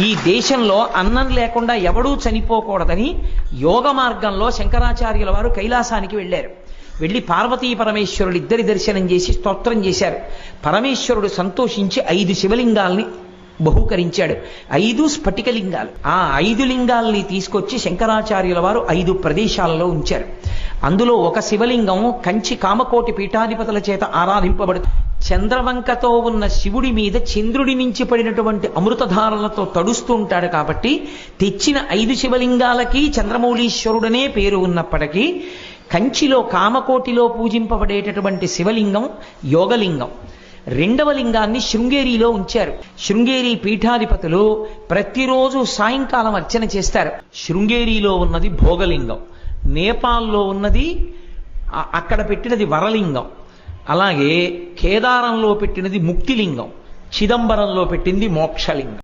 ఈ దేశంలో అన్నం లేకుండా ఎవడూ చనిపోకూడదని యోగ మార్గంలో శంకరాచార్యుల వారు కైలాసానికి వెళ్ళారు. వెళ్ళి పార్వతీ పరమేశ్వరుడు ఇద్దరి దర్శనం చేసి స్తోత్రం చేశారు. పరమేశ్వరుడు సంతోషించి 5 శివలింగాల్ని బహూకరించాడు. 5 స్ఫటికలింగాలు. ఆ 5 లింగాల్ని తీసుకొచ్చి శంకరాచార్యుల వారు 5 ప్రదేశాలలో ఉంచారు. అందులో ఒక శివలింగం కంచి కామకోటి పీఠాధిపతుల చేత ఆరాధింపబడుతుంది. చంద్రవంకతో ఉన్న శివుడి మీద చంద్రుడి నుంచి పడినటువంటి అమృతధారలతో తడుస్తూ ఉంటాడు. కాబట్టి తెచ్చిన 5 శివలింగాలకి చంద్రమౌళీశ్వరుడనే పేరు ఉన్నప్పటికీ కంచిలో కామకోటిలో పూజింపబడేటటువంటి శివలింగం యోగలింగం. 2వ లింగాన్ని శృంగేరిలో ఉంచారు. శృంగేరి పీఠాధిపతులు ప్రతిరోజు సాయంకాలం అర్చన చేస్తారు. శృంగేరిలో ఉన్నది భోగలింగం, నేపాల్లో ఉన్నది అక్కడ పెట్టినది వరలింగం, అలాగే కేదారంలో పెట్టినది ముక్తిలింగం, చిదంబరంలో పెట్టింది మోక్షలింగం.